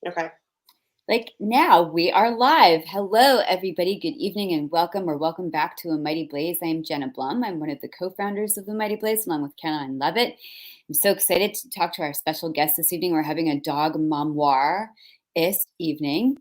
Okay. Like now, we are live. Hello, everybody. Good evening and welcome or welcome back to A Mighty Blaze. I am Jenna Blum. I'm one of the co-founders of The Mighty Blaze, along with Caroline Levitt. I'm so excited to talk to our special guest this evening. We're having a dog memoir-ist evening.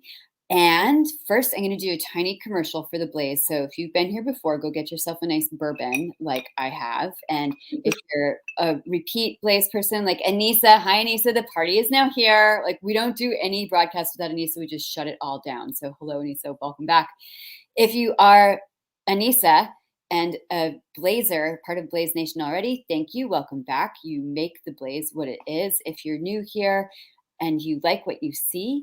And first, I'm going to do a tiny commercial for the Blaze. So if you've been here before, go get yourself a nice bourbon like I have. And if you're a repeat Blaze person like Anissa, hi Anissa, the party is now here. Like we don't do any broadcast without Anissa. We just shut it all down. So hello, Anissa, welcome back. If you are Anissa and a Blazer, part of Blaze Nation already, thank you. Welcome back. You make the Blaze what it is. If you're new here and you like what you see,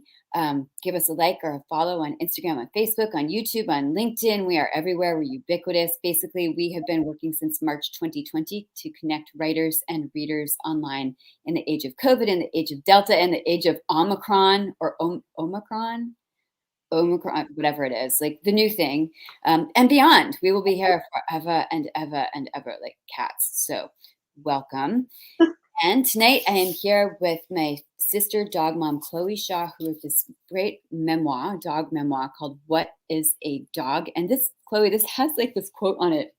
give us a like or a follow on Instagram, on Facebook, on YouTube, on LinkedIn. We are everywhere. We're ubiquitous. Basically, we have been working since March 2020 to connect writers and readers online in the age of COVID, in the age of Delta, in the age of Omicron or Omicron, whatever it is, like the new thing, and beyond. We will be here forever and ever and ever, like cats. So welcome. And tonight I am here with my sister dog mom, Chloe Shaw, who wrote this great memoir, dog memoir called What is a Dog? And this, Chloe, this has like this quote on it.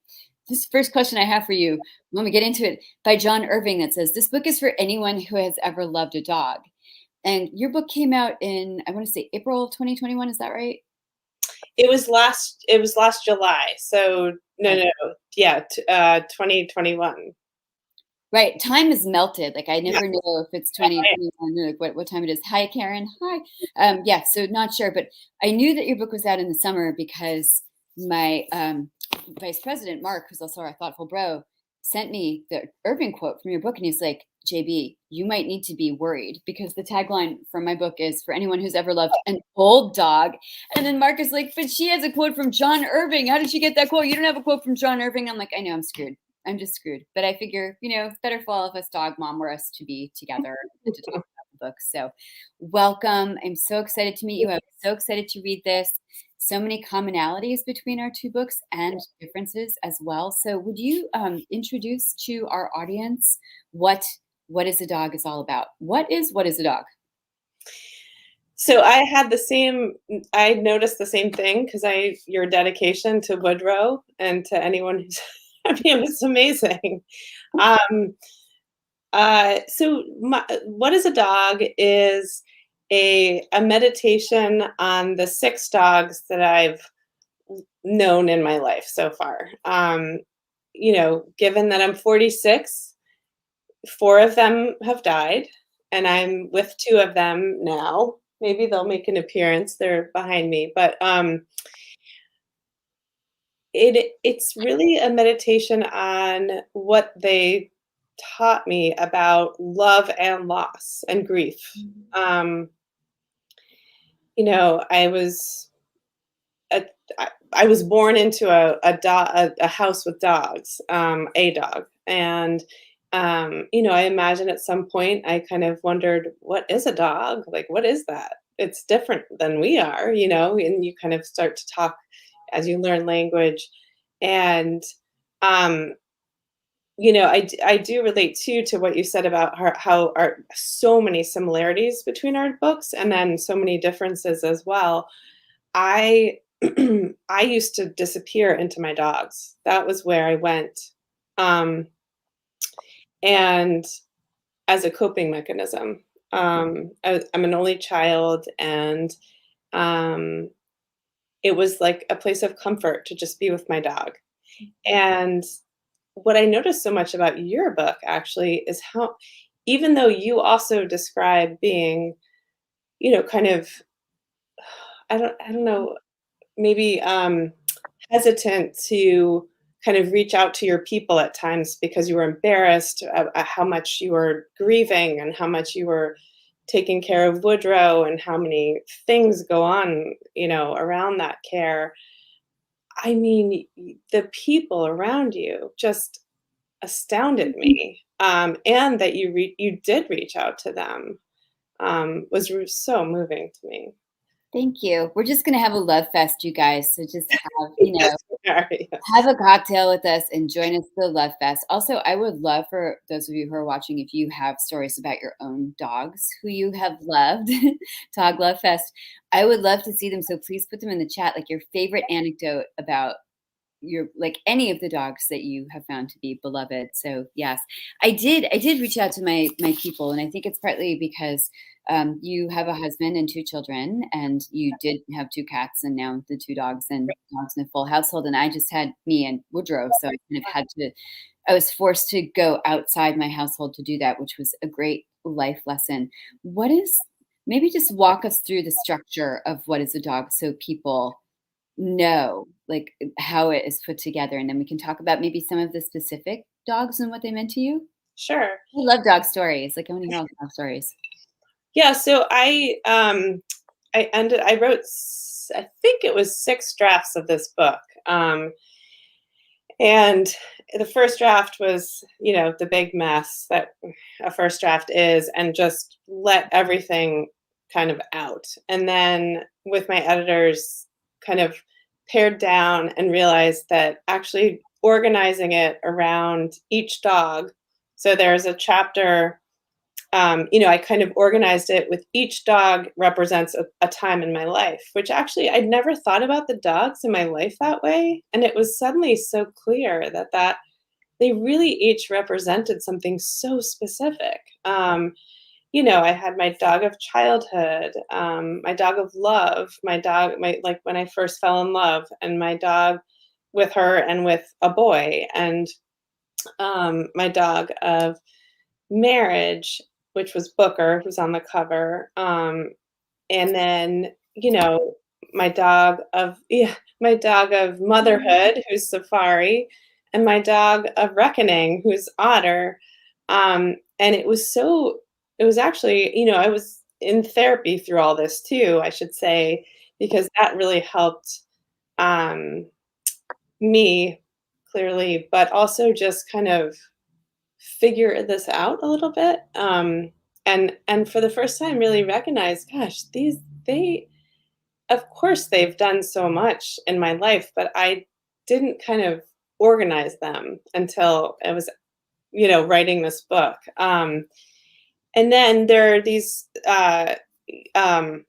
This first question I have for you, when we get into it, by John Irving that says, "This book is for anyone who has ever loved a dog." And your book came out in, I want to say April 2021, is that right? It was last July. So no. Yeah, 2021. Right. Time is melted. Like I never Yeah. know if it's 2021, like what time it is. Hi, Karen. Hi. Yeah, so not sure, but I knew that your book was out in the summer because my vice president, Mark, who's also our thoughtful bro, sent me the Irving quote from your book. And he's like, JB, you might need to be worried because the tagline from my book is for anyone who's ever loved an old dog. And then Mark is like, but she has a quote from John Irving. How did she get that quote? You don't have a quote from John Irving. I'm like, I know, I'm screwed. I'm just screwed. But I figure, better for all of us dog mom were us to be together and to talk about the book. So welcome. I'm so excited to meet you. I'm so excited to read this. So many commonalities between our two books and differences as well. So would you introduce to our audience what is a dog is all about? What is a dog? So I noticed the same thing because your dedication to Woodrow and to anyone who's, I mean, it's amazing. What is a dog is a meditation on the 6 dogs that I've known in my life so far. Given that I'm 46, 4 of them have died, and I'm with 2 of them now. Maybe they'll make an appearance. They're behind me, but it's really a meditation on what they taught me about love and loss and grief. I was I was born into a house with dogs, a dog, and I imagine at some point I kind of wondered, what is a dog? Like, what is that? It's different than we are, and you kind of start to talk as you learn language. And, I do relate too to what you said about how are so many similarities between our books and then so many differences as well. I I used to disappear into my dogs. That was where I went. And as a coping mechanism. I'm an only child, and it was like a place of comfort to just be with my dog. And what I noticed so much about your book actually is how, even though you also describe being, kind of, I don't know, maybe hesitant to kind of reach out to your people at times because you were embarrassed at how much you were grieving and how much you were taking care of Woodrow and how many things go on, around that care. I mean, the people around you just astounded me. And that you did reach out to them was so moving to me. Thank you. We're just gonna have a love fest, you guys. So just have, Yes, we are, have yes. a cocktail with us and join us for the Love Fest. Also, I would love for those of you who are watching, if you have stories about your own dogs who you have loved, Dog Love Fest, I would love to see them. So please put them in the chat, like your favorite anecdote about your, like any of the dogs that you have found to be beloved. So yes, I did reach out to my people, and I think it's partly because you have a husband and two children, and you did have two cats, and now the two dogs, and dogs in a full household. And I just had me and Woodrow, so I kind of had to. I was forced to go outside my household to do that, which was a great life lesson. What is, maybe just walk us through the structure of what is a dog, so people know, like, how it is put together, and then we can talk about maybe some of the specific dogs and what they meant to you. Sure. I love dog stories, like, I wanna hear all the dog stories. Yeah, so I wrote I think it was 6 drafts of this book. And the first draft was, the big mess that a first draft is, and just let everything kind of out. And then with my editors, kind of pared down and realized that actually organizing it around each dog. So there's a chapter, I kind of organized it with each dog represents a time in my life, which actually I'd never thought about the dogs in my life that way. And it was suddenly so clear that they really each represented something so specific. I had my dog of childhood, my dog of love, my dog, my like when I first fell in love, and my dog with her and with a boy, and my dog of marriage, which was Booker, who's on the cover. And then, my dog of motherhood, who's Safari, and my dog of reckoning, who's Otter. And it was actually, I was in therapy through all this too, I should say, because that really helped um, me clearly, but also just kind of figure this out a little bit, and for the first time really recognize, gosh, they of course they've done so much in my life, but I didn't kind of organize them until I was, writing this book. And then there are these um,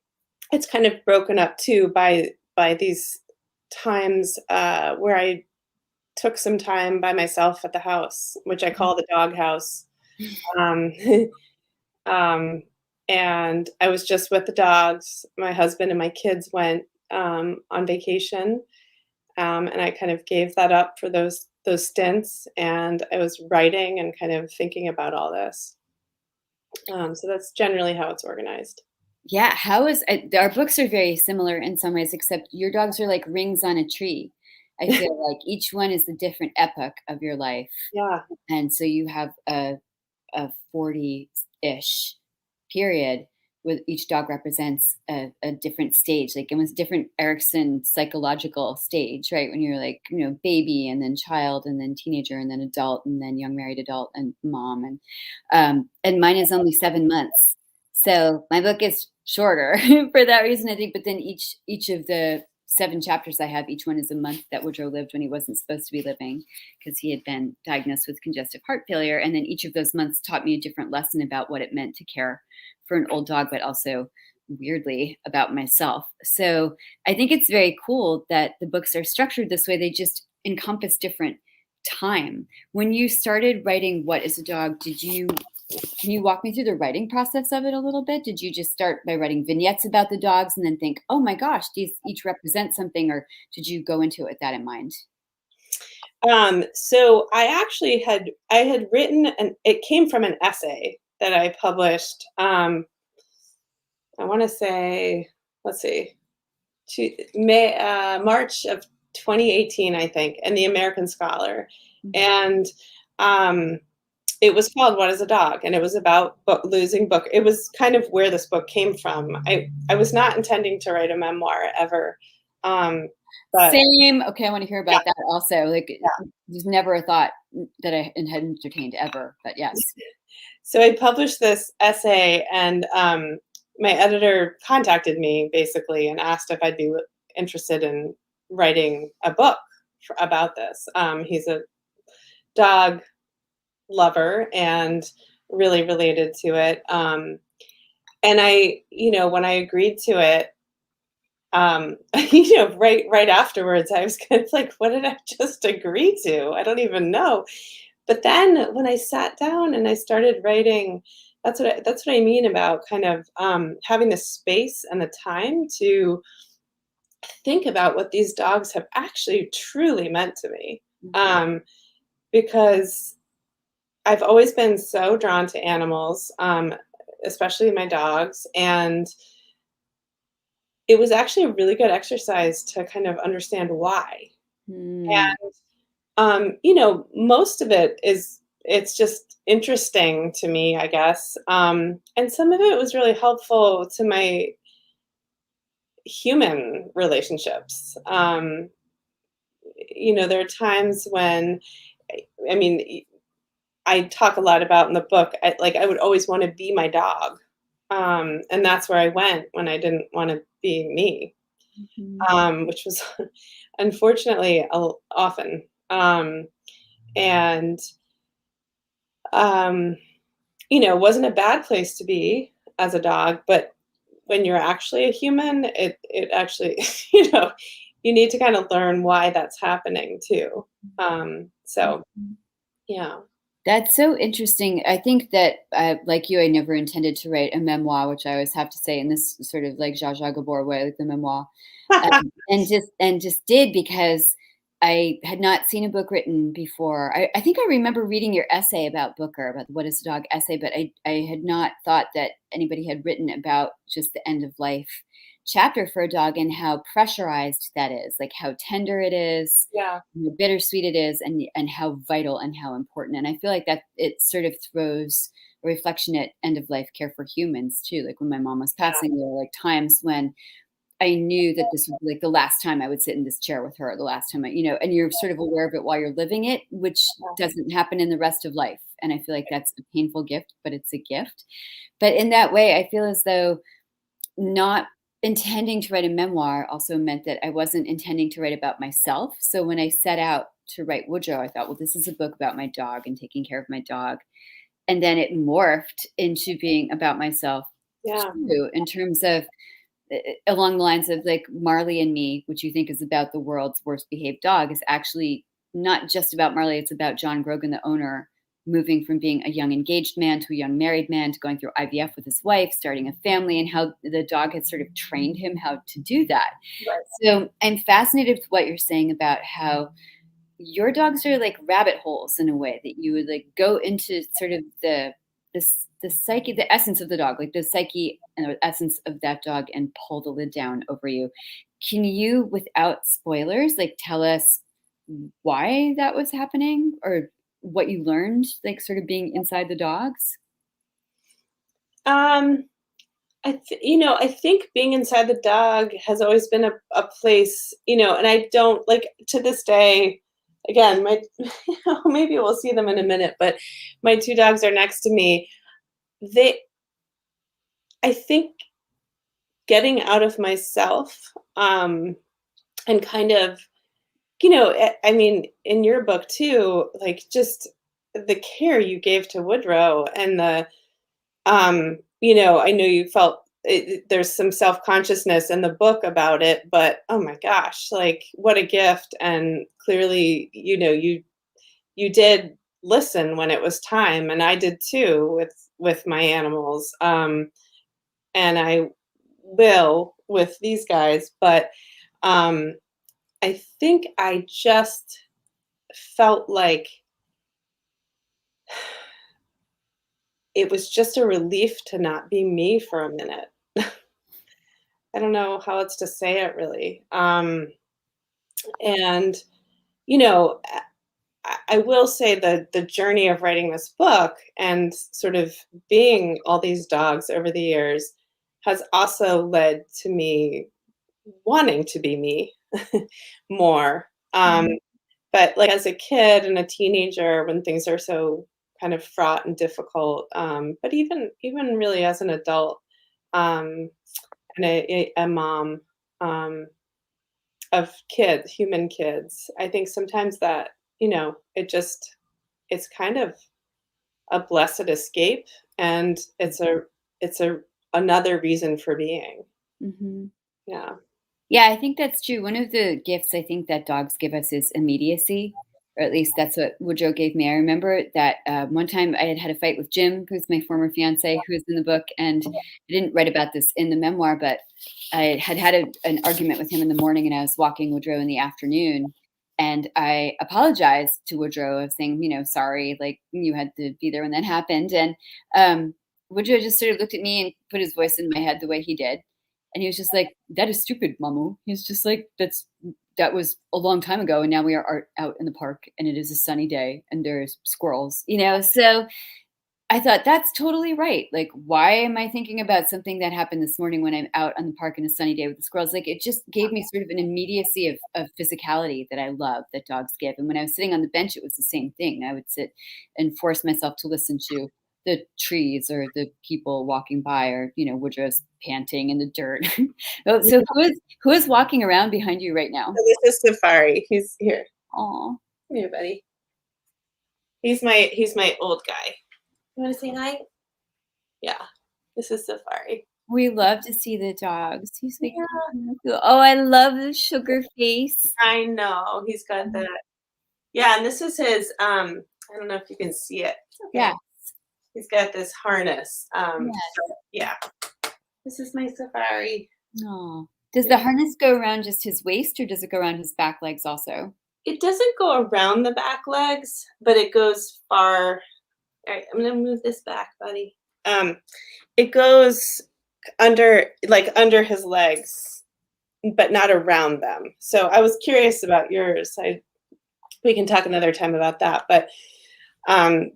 it's kind of broken up too by these times where I took some time by myself at the house, which I call the dog house. Um, um, and I was just with the dogs. My husband and my kids went on vacation, and I kind of gave that up for those stints. And I was writing and kind of thinking about all this. So that's generally how it's organized. Yeah, how is our books are very similar in some ways, except your dogs are like rings on a tree. I feel like each one is a different epoch of your life, Yeah. and so you have a 40-ish period with each dog represents a different stage, like almost different Erickson psychological stage, right? When you're like, baby, and then child, and then teenager, and then adult, and then young married adult, and mom. And mine is only 7 months. So my book is shorter for that reason, I think. But then each of the 7 chapters I have, each one is a month that Woodrow lived when he wasn't supposed to be living, because he had been diagnosed with congestive heart failure. And then each of those months taught me a different lesson about what it meant to care for an old dog, but also weirdly about myself. So I think it's very cool that the books are structured this way. They just encompass different time. When you started writing What is a Dog, can you walk me through the writing process of it a little bit? Did you just start by writing vignettes about the dogs and then think, oh my gosh, these each represent something? Or did you go into it with that in mind? So I had written, and it came from an essay that I published. I want to say, let's see, March of 2018, I think, in the American Scholar, and um, it was called "What Is a Dog?" and it was about losing book. It was kind of where this book came from. I was not intending to write a memoir ever, but Same. Okay, I want to hear yeah, about that also. Like, yeah. there's never a thought that I had entertained ever, but yes. So I published this essay, and my editor contacted me basically and asked if I'd be interested in writing a book about this. He's a dog lover and really related to it. And when I agreed to it, right afterwards, I was kind of like, what did I just agree to? I don't even know. But then when I sat down and I started writing, that's what I mean about kind of having the space and the time to think about what these dogs have actually truly meant to me. Um, because I've always been so drawn to animals, especially my dogs, and it was actually a really good exercise to kind of understand why. Mm. Most of it's just interesting to me, I guess. And some of it was really helpful to my human relationships. There are times when, I mean, I talk a lot about in the book, I would always want to be my dog. And that's where I went when I didn't want to be me, Mhm. which was unfortunately often. And um, wasn't a bad place to be as a dog, but when you're actually a human, it actually, you need to kind of learn why that's happening too. So Mhm. yeah. That's so interesting. I think that, like you, I never intended to write a memoir, which I always have to say in this sort of like Zsa Zsa Gabor way, like the memoir, and just did because I had not seen a book written before. I think I remember reading your essay about Booker, about the What is a Dog essay, but I had not thought that anybody had written about just the end of life chapter for a dog and how pressurized that is, like how tender it is, Yeah. how bittersweet it is, and how vital and how important. And I feel like that it sort of throws a reflection at end of life care for humans too. Like when my mom was Yeah. passing, there were like times when I knew that this would be like the last time I would sit in this chair with her, the last time and you're sort of aware of it while you're living it, which doesn't happen in the rest of life. And I feel like that's a painful gift, but it's a gift. But in that way, I feel as though not intending to write a memoir also meant that I wasn't intending to write about myself. So when I set out to write Woodrow, I thought, well, this is a book about my dog and taking care of my dog. And then it morphed into being about myself Yeah. too, in terms of along the lines of like Marley and Me, which you think is about the world's worst behaved dog, is actually not just about Marley. It's about John Grogan, the owner, moving from being a young engaged man to a young married man to going through IVF with his wife, starting a family, and how the dog has sort of trained him how to do that. Right. So I'm fascinated with what you're saying about how your dogs are like rabbit holes in a way that you would like go into sort of the psyche, the essence of the dog, like the psyche and the essence of that dog, and pull the lid down over you. Can you, without spoilers, like tell us why that was happening or what you learned, like sort of being inside the dogs? Um, I think being inside the dog has always been a place, and I don't like to this day. Again, my maybe we'll see them in a minute, but my two dogs are next to me. They, I think, getting out of myself, and kind of, I mean, in your book too, like just the care you gave to Woodrow and I know you felt there's some self-consciousness in the book about it, but oh my gosh, like what a gift. And clearly, you did listen when it was time, and I did too with my animals. And I will with these guys, but um I think I just felt like it was just a relief to not be me for a minute. I don't know how else to say it really. And I will say that the journey of writing this book and sort of being all these dogs over the years has also led to me wanting to be me more. Mhm. But like as a kid and a teenager, when things are so kind of fraught and difficult, but even really as an adult, um, and a mom, of kids, human kids. I think sometimes that, it's kind of a blessed escape, and it's a another reason for being. Mhm. Yeah. Yeah, I think that's true. One of the gifts I think that dogs give us is immediacy, or at least that's what Woodrow gave me. I remember that one time I had had a fight with Jim, who's my former fiance, who is in the book, and I didn't write about this in the memoir, but I had had an argument with him in the morning, and I was walking Woodrow in the afternoon, and I apologized to Woodrow of saying, sorry, like you had to be there when that happened, and Woodrow just sort of looked at me and put his voice in my head the way he did. And he was just like, "That is stupid, Mamu." He's just like, that was a long time ago, and now we are out in the park, and it is a sunny day, and there's squirrels. So I thought that's totally right. Like, why am I thinking about something that happened this morning when I'm out on the park in a sunny day with the squirrels? Like, it just gave me sort of an immediacy of physicality that I love that dogs give. And when I was sitting on the bench, it was the same thing. I would sit and force myself to listen to the trees or the people walking by, or Woodrow's panting in the dirt. Oh, so who is walking around behind you right now? So this is Safari. He's here. Oh, Come here, buddy. He's my old guy. You want to say hi? Yeah. This is Safari. we love to see the dogs. He's like, Yeah. oh, I love the sugar face. I know. He's got that. Yeah, and this is his I don't know if you can see it. Okay. Yeah. He's got this harness. Yeah. Yeah. This is my Safari. Oh. Does the harness go around just his waist, or does it go around his back legs also? It doesn't go around the back legs, but it goes far. All right, I'm gonna move this back, buddy. It goes under his legs, but not around them. So I was curious about yours. We can talk another time about that. But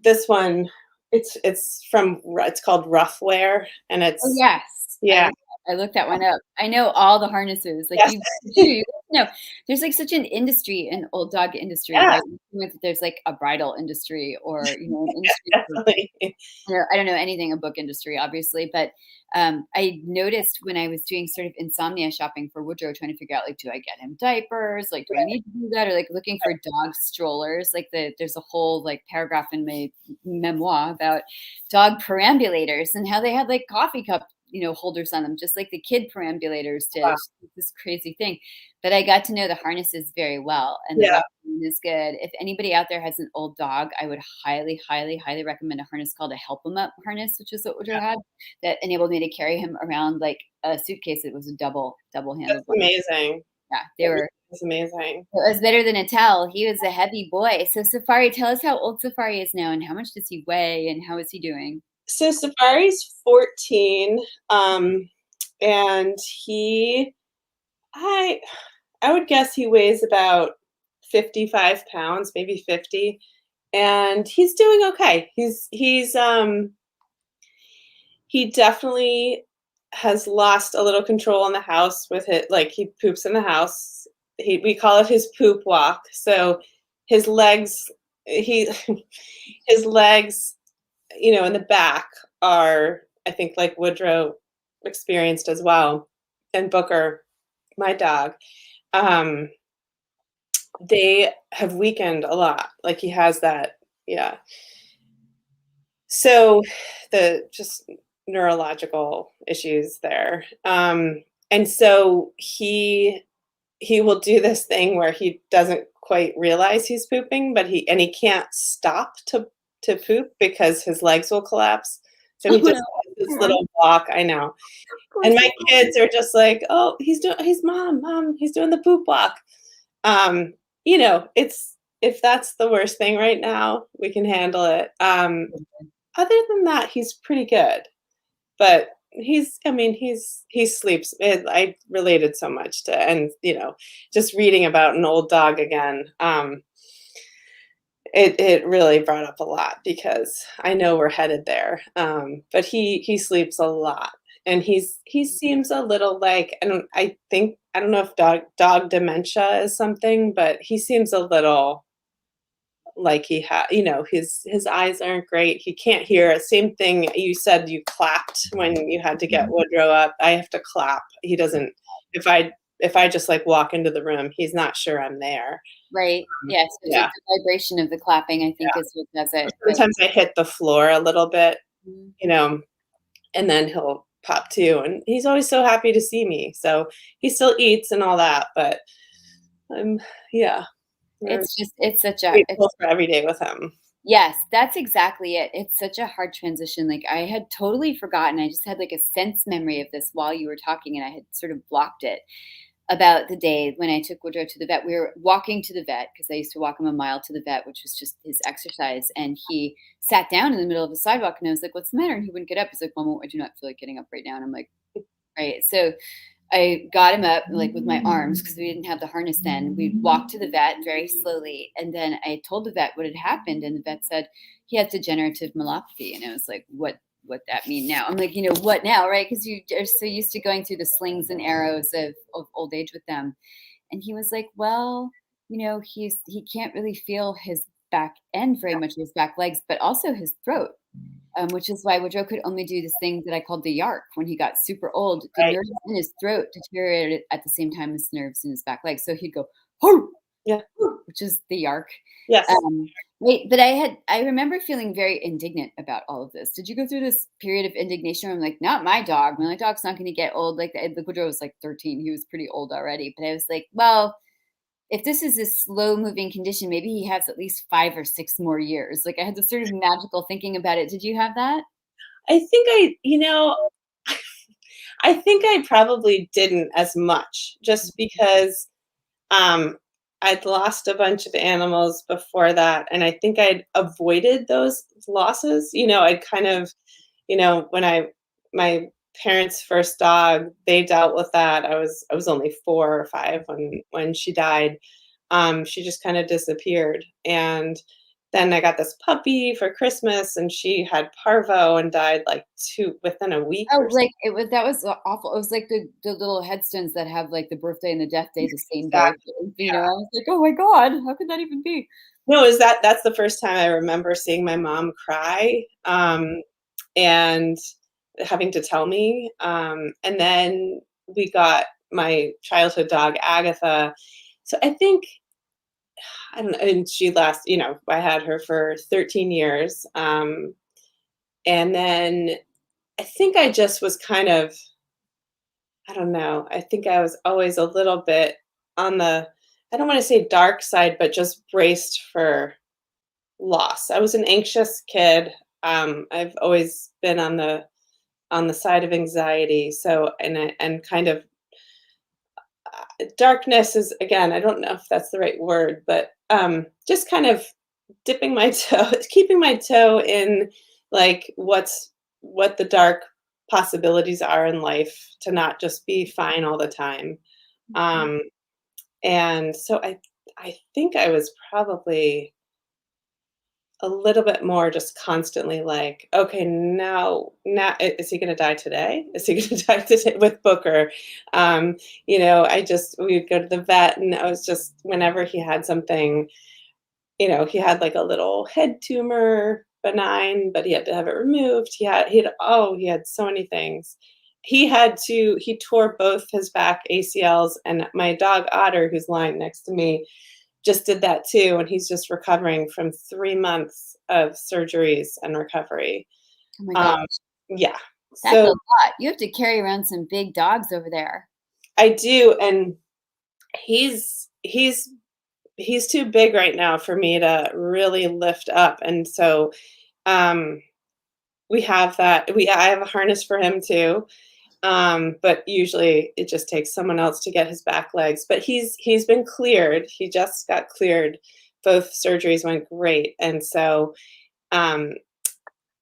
this one, it's called Rough Wear, and Oh, it's yes. yeah. I looked that one up. I know all the harnesses. Like Yes. you know, there's like such an industry, an old dog industry, Yeah, right? There's like a bridal industry, or an industry for, definitely. I don't know anything a book industry, obviously, but I noticed when I was doing sort of insomnia shopping for Woodrow, trying to figure out, like, do I get him diapers? Like, do I need to do that? Or like looking for dog strollers. Like there's a whole like paragraph in my memoir about dog perambulators and how they had like coffee cup holders on them, just like the kid perambulators did. Wow. This crazy thing. But I got to know the harnesses very well, and the Yeah, rough is good. If anybody out there has an old dog, I would highly, highly, highly recommend a harness called a Help 'em Up harness, which is what Woodrow had, that enabled me to carry him around like a suitcase. It was a double-handled that's one. amazing. Yeah, That really is amazing. it was better than a towel. He was a heavy boy. So Safari, tell us how old Safari is now, and how much does he weigh, and how is he doing? So Safari's 14, and I I would guess he weighs about 55 pounds, maybe 50, and he's doing okay. He definitely has lost a little control in the house with it. Like, he poops in the house. We call it his poop walk. So his legs, he his legs, in the back are, I think, like Woodrow experienced as well, and Booker, my dog. Um, they have weakened a lot. Like, he has that, yeah. So the just neurological issues there. And so he will do this thing where he doesn't quite realize he's pooping, but he can't stop to poop because his legs will collapse. So he Oh, just no. has this little walk. I know. And my kids are just like, "Oh, he's mom, he's doing the poop walk." Um, it's if that's the worst thing right now, we can handle it. Other than that, he's pretty good. But he sleeps. I related so much to, and just reading about an old dog again, it really brought up a lot because I know we're headed there. But he sleeps a lot, and he seems a little like, I don't know if dog dementia is something, but he seems a little like he had, his eyes aren't great. He can't hear. Same thing you said, you clapped when you had to get Woodrow up. I have to clap. He doesn't, if I just like walk into the room, he's not sure I'm there. Right. Yes. It's Yeah. the vibration of the clapping, I think, Yeah. is what does it. But Sometimes I hit the floor a little bit, Mhm. you know, and then he'll pop too. And he's always so happy to see me. So he still eats and all that, but yeah, we're it's such a, grateful for every day with him. yes, that's exactly it. It's such a hard transition. Like I had totally forgotten. I just had like a sense memory of this while you were talking, and I had sort of blocked it about the day when I took Woodrow to the vet. We were walking to the vet because I used to walk him a mile to the vet, which was just his exercise. And he sat down in the middle of the sidewalk, and I was like, "What's the matter?" And he wouldn't get up. He's like, "Mom, I do not feel like getting up right now." And I'm like, "Right." So I got him up like with my arms because we didn't have the harness then. We walked to the vet very slowly. And then I told the vet what had happened. And the vet said he had degenerative myelopathy. And I was like, what that mean now? I'm like, what now? Right. Because you are so used to going through the slings and arrows of old age with them. And he was like, well, he can't really feel his back end very much, his back legs, but also his throat. Which is why Woodrow could only do this thing that I called the yark. When he got super old, the Right. nerves in his throat deteriorated at the same time as nerves in his back legs. So he'd go, "Hoo!" Yeah. Which is the yark. Yes. Wait, but I remember feeling very indignant about all of this. Did you go through this period of indignation where I'm like, not my dog. My dog's not going to get old. Like Woodrow was like 13. He was pretty old already. But I was like, well, if this is a slow moving condition, maybe he has at least 5 or 6 more years. Like I had this sort of magical thinking about it. Did you have that? I think I think I probably didn't as much just because um, I'd lost a bunch of animals before that, and I think I'd avoided those losses. I'd kind of, when my parents' first dog, they dealt with that. I was only 4 or 5 when she died. She just kind of disappeared, and then I got this puppy for Christmas, and she had parvo and died like within a week Oh, or something. like that was awful. It was like the little headstones that have like the birthday and the death day the same day. Exactly. I was like, oh my God, how could that even be? No, is that's the first time I remember seeing my mom cry, and having to tell me. And then we got my childhood dog, Agatha. So I think, I don't know, and she I had her for 13 years. And then I think I just was kind of, I don't know, I think I was always a little bit on the, I don't want to say dark side, but just braced for loss. I was an anxious kid. I've always been on the side of anxiety. So and kind of darkness is, again, I don't know if that's the right word, but just kind of dipping my toe, keeping my toe in like what the dark possibilities are in life, to not just be fine all the time. Um, and so I think I was probably a little bit more just constantly like, okay, now is he going to die today? Is he going to die today with Booker? We would go to the vet, and I was just, whenever he had something, he had like a little head tumor, benign, but he had to have it removed. He had so many things. He tore both his back ACLs, and my dog Otter, who's lying next to me, just did that too, and he's just recovering from 3 months of surgeries and recovery. Oh my Um, gosh, yeah. that's a So lot. You have to carry around some big dogs over there. I do, and he's too big right now for me to really lift up, and so, um, I have a harness for him too, but usually it just takes someone else to get his back legs, but he's been cleared. He just got cleared. Both surgeries went great, and so, um,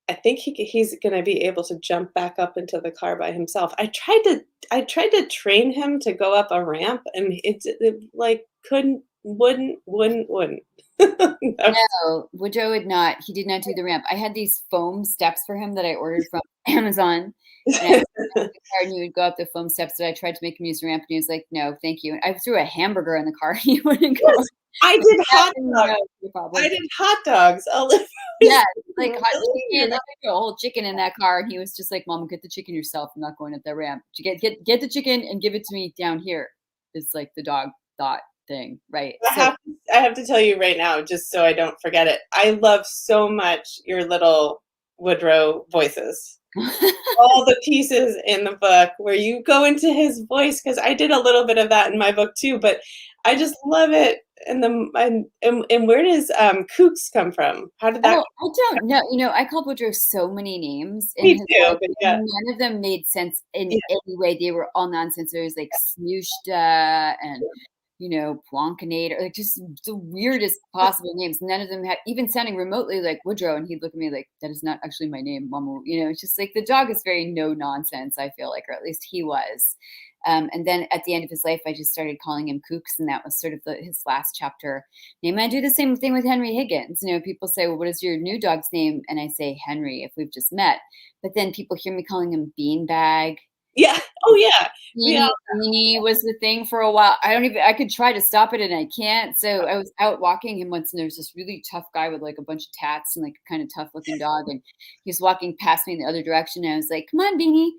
I think he's gonna be able to jump back up into the car by himself. I tried to train him to go up a ramp, and it like couldn't, wouldn't. I was No, Woodrow would not. He did not do the ramp. I had these foam steps for him that I ordered from Amazon, And I and he would go up the foam steps, so I tried to make him use the ramp, and he was like, "No, thank you." And I threw a hamburger in the car, and he wouldn't go. Yes, I did hot No, dogs. no problem. I did hot dogs. Yeah, like hot chicken. I threw a whole chicken in that car, and he was just like, "Mom, get the chicken yourself. I'm not going up that ramp. Get the chicken and give it to me down here." It's like the dog thought thing, right? So I have to tell you right now, just so I don't forget it. I love so much your little Woodrow voices. All the pieces in the book where you go into his voice, because I did a little bit of that in my book too, but I just love it. And where does Kooks come from? How did that Oh, I don't know. You know, I called Woodrow so many names in me his too, life, but yeah. and none of them made sense in Yeah. any way. They were all nonsense. There was like Snooshta and, you know, Plonkinator, like just the weirdest possible names. None of them had even sounding remotely like Woodrow. And he'd look at me like, that is not actually my name, Mama. You know, it's just like the dog is very no nonsense, I feel like, or at least he was. And then at the end of his life, I just started calling him Kooks, and that was sort of his last chapter name. I do the same thing with Henry Higgins. You know, people say, well, what is your new dog's name? And I say Henry, if we've just met. But then people hear me calling him Beanbag. Yeah. Oh yeah. Beanie was the thing for a while. I could try to stop it and I can't. So I was out walking him once, and there was this really tough guy with like a bunch of tats and like a kind of tough looking dog. And he was walking past me in the other direction. And I was like, come on, Beanie.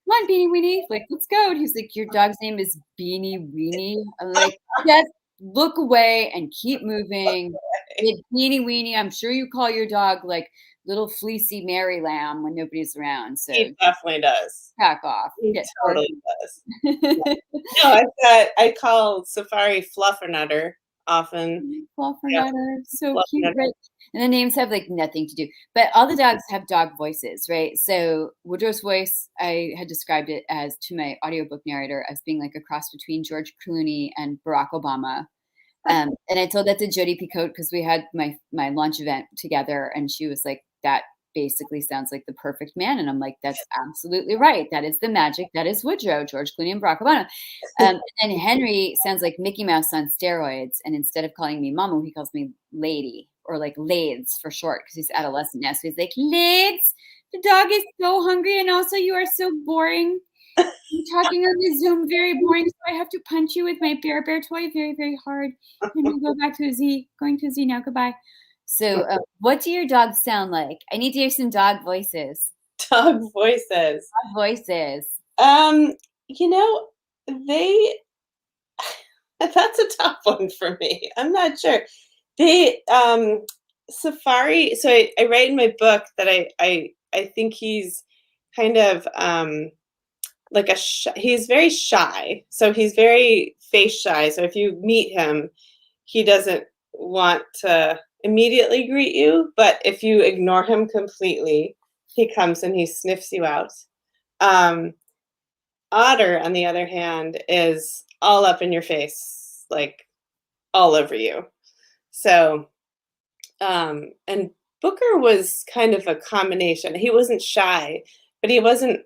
Come on, Beanie Weenie. Like, let's go. And he was like, your dog's name is Beanie Weenie. I'm like, just look away and keep moving. It's Beanie Weenie. I'm sure you call your dog like little fleecy Mary Lamb when nobody's around. So He definitely does. back off. He totally does. Yeah. No, I call Safari Fluffernutter often. Fluffernutter, so cute, Fluffernutter. right? And the names have like nothing to do, but all the dogs have dog voices, right? So Woodrow's voice, I had described it as to my audiobook narrator as being like a cross between George Clooney and Barack Obama. And I told that to Jodi Picoult because we had my launch event together, and she was like, that basically sounds like the perfect man. And I'm like, that's absolutely right. That is the magic. That is Woodrow, George Clooney, and Barack Obama. And Henry sounds like Mickey Mouse on steroids. And instead of calling me Mama, he calls me Lady, or like Lades for short, because he's adolescent now. So he's like, Lades, the dog is so hungry, and also you are so boring. I'm talking on the Zoom, very boring, so I have to punch you with my bear toy very, very hard. And we go back to a Z. Going to a Z now. Goodbye. So what do your dogs sound like? I need to hear some dog voices. Dog voices. Dog voices. You know, that's a tough one for me. I'm not sure. Safari, so I write in my book that I think he's kind of like he's very shy. So he's very face shy. So if you meet him, he doesn't want to immediately greet you, but if you ignore him completely, he comes and he sniffs you out. Otter, on the other hand, is all up in your face, like all over you. So, and Booker was kind of a combination. He wasn't shy, but he wasn't.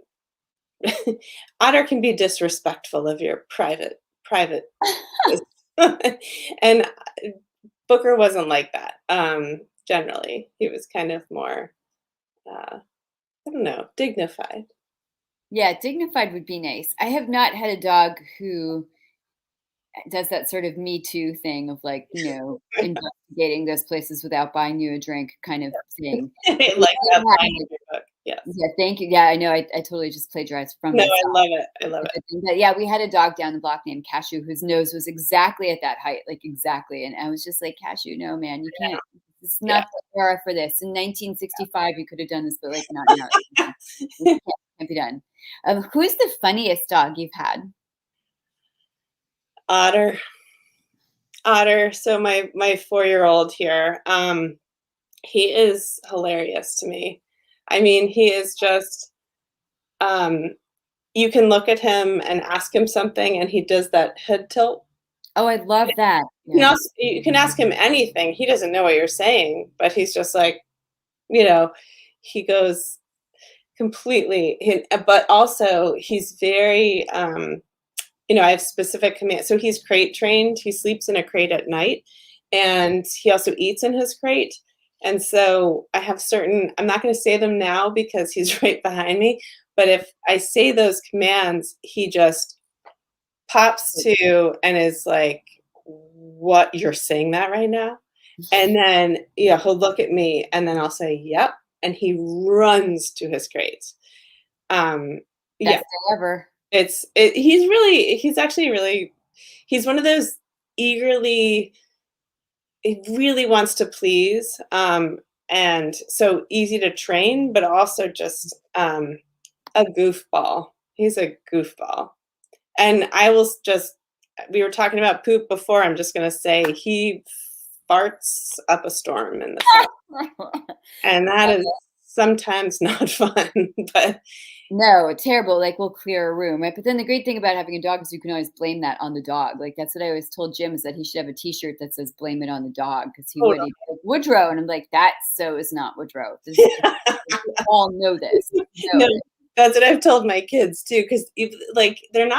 Otter can be disrespectful of your private, and Booker wasn't like that. Generally, he was kind of more, I don't know, dignified. Yeah, dignified would be nice. I have not had a dog who does that sort of Me Too thing of like, you know, investigating those places without buying you a drink kind of thing. Like that line in your book. Yes. Yeah, thank you. Yeah, I know. I totally just plagiarized from No, myself. I love it. I love it. But yeah, we had a dog down the block named Cashew whose nose was exactly at that height, like exactly. And I was just like, Cashew, no, man, you can't. It's not the era for this. In 1965, you could have done this, but like not now. It can't be done. Who is the funniest dog you've had? Otter. So my 4-year-old here, he is hilarious to me. I mean, he is just, you can look at him and ask him something, and he does that head tilt. Oh, I love that. Yeah. You can ask him anything. He doesn't know what you're saying, but he's just like, you know, he goes completely. But also, he's very, you know, I have specific commands. So he's crate trained. He sleeps in a crate at night, and he also eats in his crate. And so I have certain, I'm not going to say them now because he's right behind me, But if I say those commands, he just pops to and is like, "What? You're saying that right now?" And then, yeah, he'll look at me and then I'll say, "Yep," and he runs to his crate. Um, yeah, Best day ever. he's actually really he's one of those eagerly he really wants to please, and so easy to train, but also just, a goofball. He's a goofball. And I will just we were talking about poop before, I'm just gonna say he farts up a storm in this house, and that is sometimes not fun, but No, terrible. Like, we'll clear a room, right? But then the great thing about having a dog is you can always blame that on the dog. Like, that's what I always told Jim, is that he should have a T-shirt that says "Blame it on the dog," because he would. totally. He'd be like, Woodrow, and I'm like, that so is not Woodrow. This we all know this. We know No, it. that's what I've told my kids too, 'cause if like, they're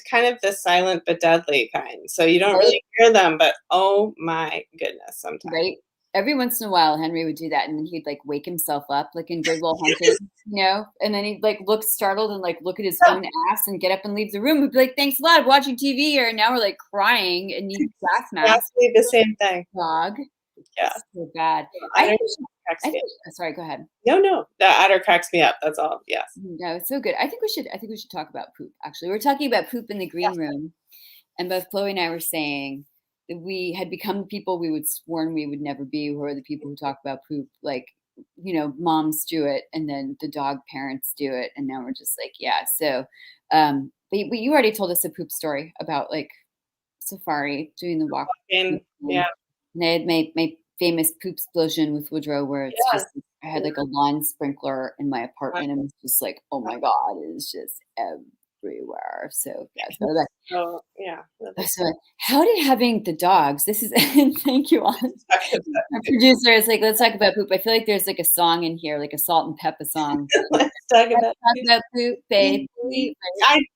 kind of the silent but deadly kind, so you don't Right? really hear them, but oh my goodness, sometimes. Right? Every once in a while, Henry would do that, and then he'd, like, wake himself up, like in Good Will Hunting, and then he'd, like, look startled and, like, look at his own ass and get up and leave the room and be like, "Thanks a lot, I'm watching TV here," and now we're, like, crying and need gas masks. Exactly the same thing. Dog. Yeah. It's so bad. I Otter think we should cracks I me think up. sorry, go ahead. No, no, the otter cracks me up, that's all, yes. No, it's so good. I think we should talk about poop, actually. We're talking about poop in the green Yes. room, and both Chloe and I were saying that we had become the people we would sworn we would never be, who are the people who talk about poop like, moms do it and then the dog parents do it, and now we're just like, yeah. So, but you already told us a poop story about, like, Safari doing the walk. And yeah, And they had my famous poop explosion with Woodrow, where it's yeah. just I had like a lawn sprinkler in my apartment, and it's just like, oh my god, it's just everywhere. So yeah, So, yeah, really so how did having the dogs? This is thank you all. suck at that. Our producer is like, let's talk about poop. I feel like there's like a song in here, like a Salt and Pepper song. Let's talk Let's about talk about poop, baby.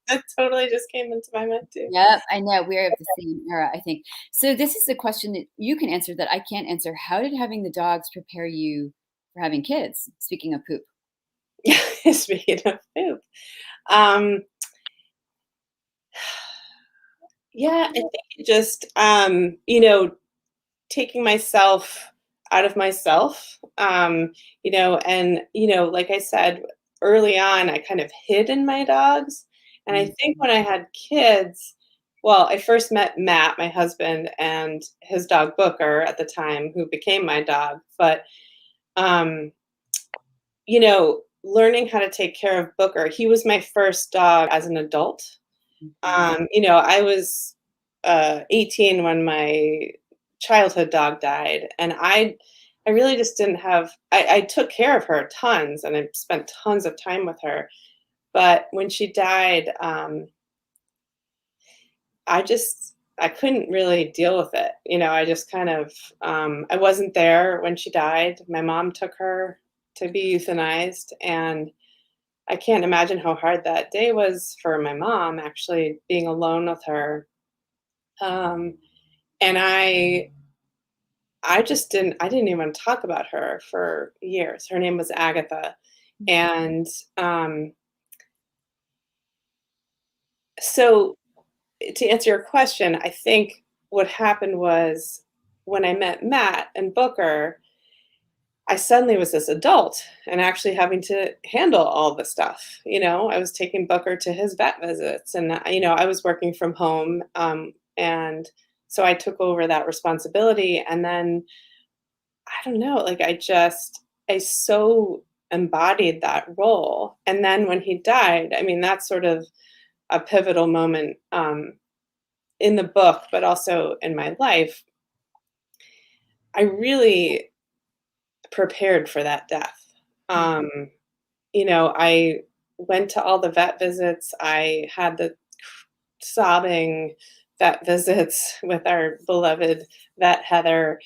that totally just came into my mind too. Yep, I know. We're of the same era, I think. So this is the question that you can answer that I can't answer. How did having the dogs prepare you for having kids? Speaking of poop. Speaking of poop, um, yeah, I think it just, taking myself out of myself, and, like I said early on, I kind of hid in my dogs. And I Mm, think when I had kids, well, I first met Matt, my husband, and his dog Booker at the time, who became my dog. But, um, learning how to take care of Booker, he was my first dog as an adult. mhm. I was 18 when my childhood dog died, and I really just didn't have. I took care of her tons, and I spent tons of time with her. But when she died, I couldn't really deal with it. I just kind of I wasn't there when she died. My mom took her to be euthanized, and I can't imagine how hard that day was for my mom, actually being alone with her. Um, and I didn't even talk about her for years. Her name was Agatha. And so to answer your question, I think what happened was when I met Matt and Booker, I suddenly was this adult and actually having to handle all the stuff. I was taking Booker to his vet visits, and I was working from home, and so I took over that responsibility. And then I don't know, like I so embodied that role. And then when he died, I mean, that's sort of a pivotal moment in the book, but also in my life. I really prepared for that death. Um, I went to all the vet visits. I had the sobbing vet visits with our beloved vet Heather,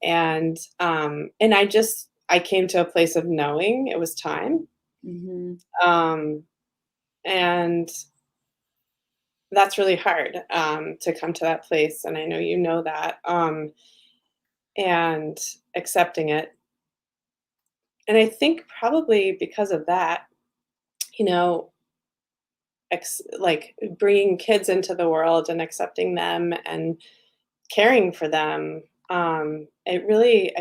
and I came to a place of knowing it was time, Mhm. um, and that's really hard to come to that place, and I know you know that, and accepting it. And I think probably because of that, you know, like bringing kids into the world and accepting them and caring for them. I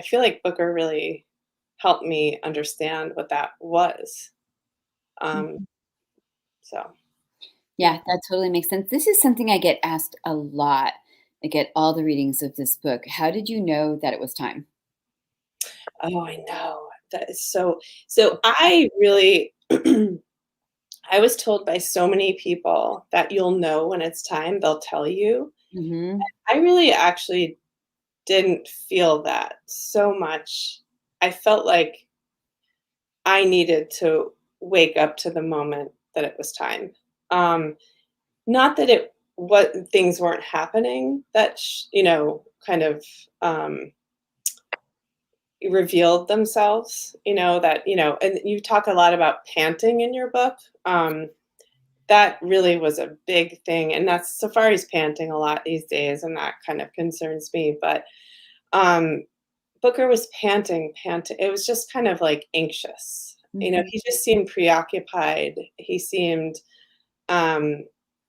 feel like Booker really helped me understand what that was. Um, Mhm. so, yeah. Yeah, that totally makes sense. This is something I get asked a lot. I get all the readings of this book. How did you know that it was time? Oh, I know. That is so I really I was told by so many people that you'll know when it's time, they'll tell you. Mhm. I really actually didn't feel that so much. I felt like I needed to wake up to the moment that it was time. Um, Not that it what things weren't happening that kind of um, revealed themselves. And you talk a lot about panting in your book. That really was a big thing, and that's Safari's panting a lot these days, and that kind of concerns me. But um, Booker was panting. It was just kind of like anxious. Mhm. He just seemed preoccupied. He seemed, um,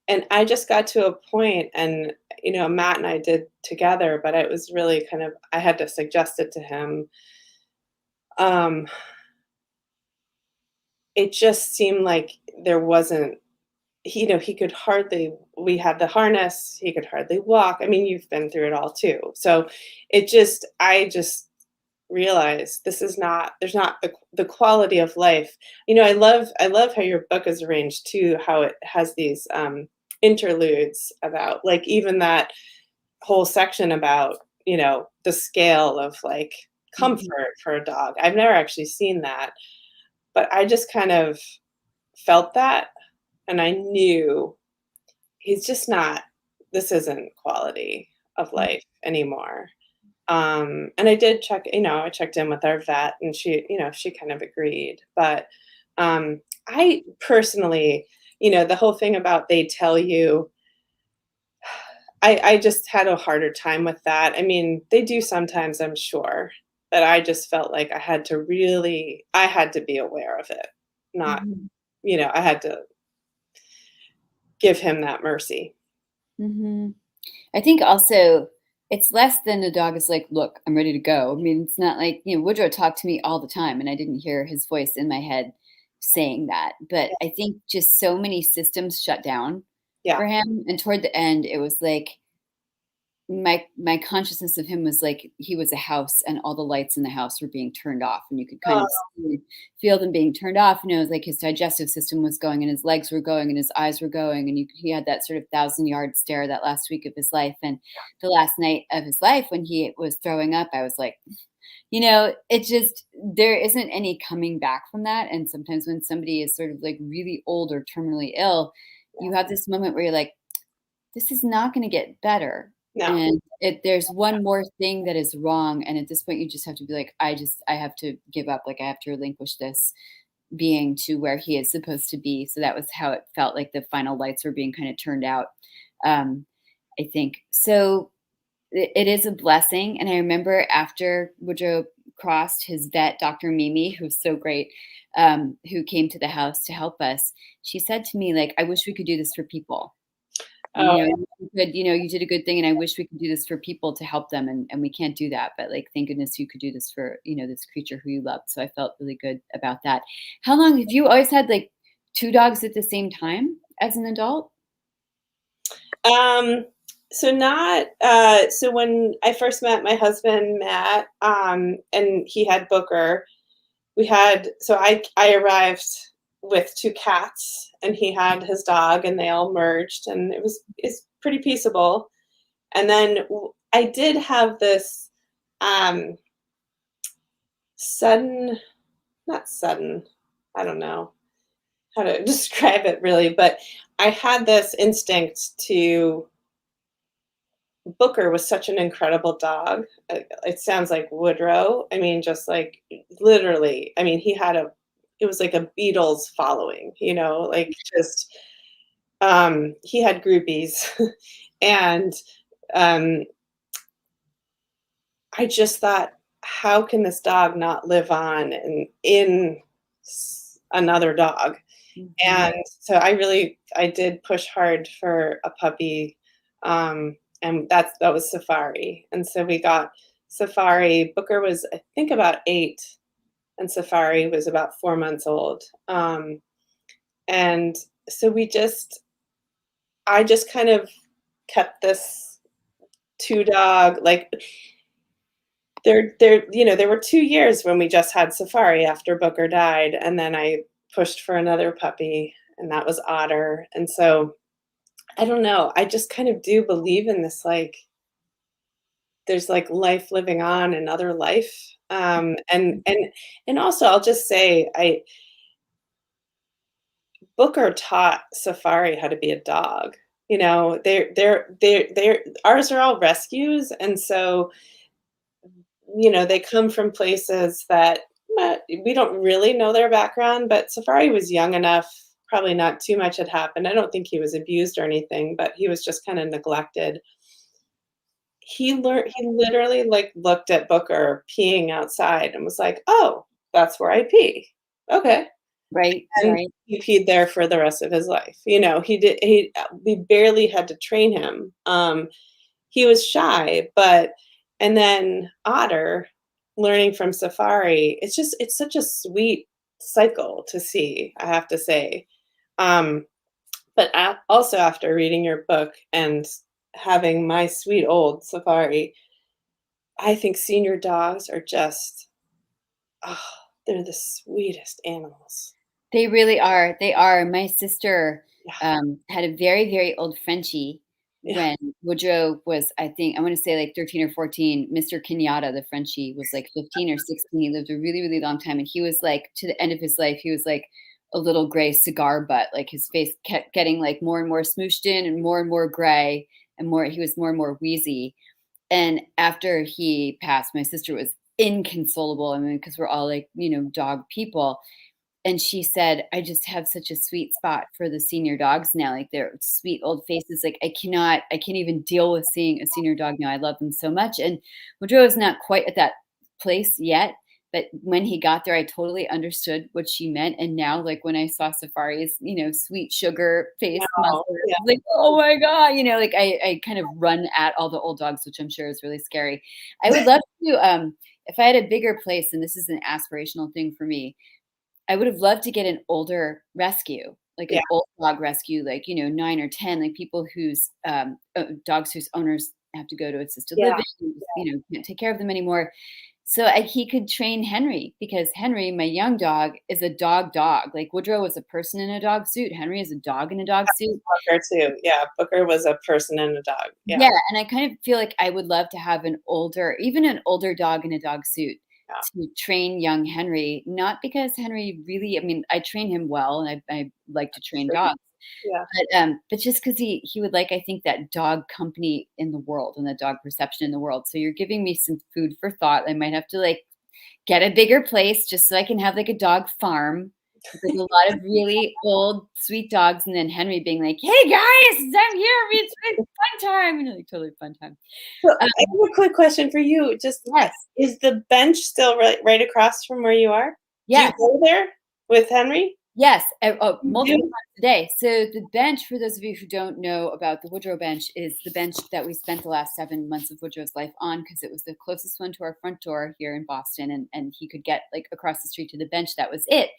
and I just got to a point, and Matt and I did together, but it was really kind of I had to suggest it to him. Um, it just seemed like there wasn't he could hardly we had the harness, he could hardly walk. I mean, you've been through it all too. So I just realized this is not there's not the quality of life. I love how your book is arranged too, how it has these interludes about like even that whole section about, the scale of like Mhm. comfort for a dog. I've never actually seen that, but I just kind of felt that and I knew he's just not this isn't quality of Mhm. life anymore. And I did check, I checked in with our vet and she kind of agreed. But I personally, the whole thing about they tell you, I just had a harder time with that. I mean, they do sometimes, I'm sure, but I just felt like I had to be aware of it. Not, Mhm. I had to give him that mercy. Mhm. I think also it's less than the dog is like, "Look, I'm ready to go." I mean, it's not like, Woodrow talked to me all the time and I didn't hear his voice in my head saying that. But Yeah. I think just so many systems shut down Yeah. for him. And toward the end, it was like my consciousness of him was like he was a house and all the lights in the house were being turned off and you could kind Oh, of feel them being turned off. It was like his digestive system was going and his legs were going and his eyes were going and he had that sort of 1,000-yard stare that last week of his life. And the last night of his life when he was throwing up, I was like, it just there isn't any coming back from that. And sometimes when somebody is sort of like really old or terminally ill, yeah. you have this moment where you're like, this is not gonna get better, No. and there's one more thing that is wrong, and at this point, you just have to be like, I have to give up, like, I have to relinquish this being to where he is supposed to be." So that was how it felt like the final lights were being kinda turned out, um, I think. So it is a blessing, and I remember after Woodrow crossed, his vet, Dr. Mimi, who's so great, who came to the house to help us, she said to me, like, "I wish we could do this for people." Oh, You did a good thing, and I wish we could do this for people to help them, and we can't do that, but, like, thank goodness you could do this for, this creature who you loved, so I felt really good about that. How long have you always had, like, 2 dogs at the same time as an adult? Um, so when I first met my husband, Matt, and he had Booker, I arrived with 2 cats and he had his dog and they all merged and it's pretty peaceable. And then I did have this um sudden not sudden, I don't know how to describe it really, but I had this instinct to Booker was such an incredible dog. It sounds like Woodrow. I mean, just like literally. I mean, it was like a Beatles following, like just, he had groupies. And um, I just thought, how can this dog not live on in another dog? And so I did push hard for a puppy, and that was Safari. And so we got Safari. Booker was, I think, about 8, and Safari was about 4 months old. And so I just kind of kept this 2 dog, like, there were 2 years when we just had Safari after Booker died, and then I pushed for another puppy, and that was Otter. And so, I don't know, I just kind of do believe in this, like, there's, like, life living on in other life. And also, I'll just say, I Booker taught Safari how to be a dog. They're ours are all rescues, and so, they come from places that, we don't really know their background, but Safari was young enough, probably not too much had happened. I don't think he was abused or anything, but he was just kinda neglected. He literally, like, looked at Booker peeing outside and was like, "Oh, that's where I pee. Okay." Right, And right. he peed there for the rest of his life. We barely had to train him. He was shy, but and then Otter, learning from Safari, it's such a sweet cycle to see, I have to say. Um, but also after reading your book and having my sweet old Safari, I think senior dogs are just, oh, they're the sweetest animals. They really are. They are. My sister Yeah, had a very, very old Frenchie yeah. when Woodrow was, I think, I want to say like 13 or 14. Mr. Kenyatta, the Frenchie, was like 15 or 16. He lived a really, really long time. And he was like, to the end of his life, he was like a little gray cigar butt. Like his face kept getting like more and more smooshed in and more gray and he was more and more wheezy. And after he passed, my sister was inconsolable. I mean, because we're all like, dog people. And she said, "I just have such a sweet spot for the senior dogs now, like, their sweet old faces, like, I can't even deal with seeing a senior dog now, I love them so much." And Woodrow is not quite at that place yet, but when he got there, I totally understood what she meant, and now, like, when I saw Safari's, sweet sugar face Oh, muzzle, yeah, like, "Oh my god," like, I kind of run at all the old dogs, which I'm sure is really scary. I would love to, if I had a bigger place, and this is an aspirational thing for me, I would have loved to get an older rescue, like yeah, an old dog rescue, like, 9 or 10, like people dogs whose owners have to go to assisted yeah. living, and just, can't take care of them anymore. So he could train Henry because Henry, my young dog, is a dog. Like Woodrow was a person in a dog suit. Henry is a dog in a dog suit. Booker too. Yeah, Booker was a person and a dog. Yeah, Yeah, and I kind of feel like I would love to have even an older dog in a dog suit yeah. to train young Henry, not because Henry really, I mean, I train him well, and I like to train Sure. dogs, Yeah. but just because he would like, I think, that dog company in the world and the dog perception in the world. So you're giving me some food for thought. I might have to, like, get a bigger place just so I can have, like, a dog farm with, like, a lot of really old, sweet dogs, and then Henry being like, "Hey, guys, I'm here, it's fun time," like, totally fun time. So Um, I have a quick question for you. Just, yes, is the bench still right across from where you are? Do you yes. go there with Henry? Yes, You multiple do? times a day. So the bench, for those of you who don't know about the Woodrow bench, is the bench that we spent the last 7 months of Woodrow's life on because it was the closest one to our front door here in Boston, and he could get like across the street to the bench. That was it,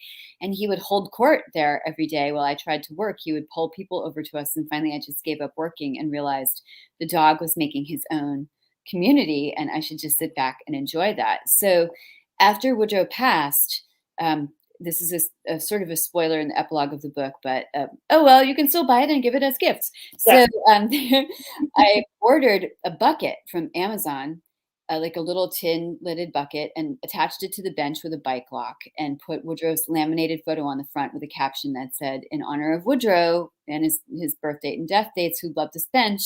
and he would hold court there every day while I tried to work. He would pull people over to us, and finally, I just gave up working and realized the dog was making his own community, and I should just sit back and enjoy that. So after Woodrow passed. This is a sort of a spoiler in the epilogue of the book, but oh well, you can still buy it and give it as gifts. Yes. So I ordered a bucket from Amazon, like a little tin lidded bucket, and attached it to the bench with a bike lock, and put Woodrow's laminated photo on the front with a caption that said, "In honor of Woodrow and his birth date and death dates, who loved this bench.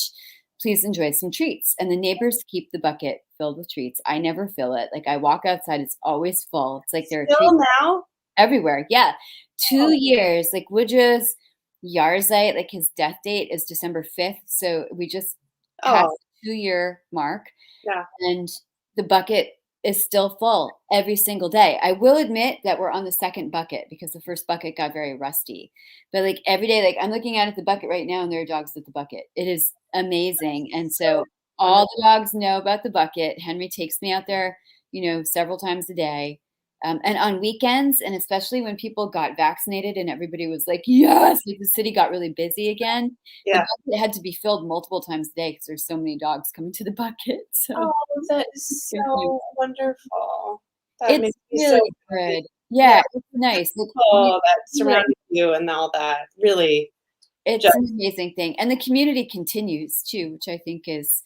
Please enjoy some treats." And the neighbors keep the bucket filled with treats. I never fill it. Like I walk outside, it's always full. It's like there are treats Still now? everywhere. Yeah. Oh, 2 years. Like Woodrow's Yarzite, like his death date is December 5th. So we just passed oh, the 2-year mark. yeah. And the bucket is still full every single day. I will admit that we're on the second bucket because the first bucket got very rusty. But like every day, like I'm looking out at the bucket right now and there are dogs at the bucket. It is amazing. And so all Wonderful. the dogs know about the bucket. Henry takes me out there, several times a day. And on weekends, and especially when people got vaccinated and everybody was like, yes, like the city got really busy again. The Yeah. bucket had to be filled multiple times a day because there's so many dogs coming to the bucket. So Oh, that is so wonderful. That it's makes me so really happy. good. Yeah, Yeah, it's nice. Like, people that yeah, surrounded you and all that really it's just an amazing thing. And the community continues too, which I think is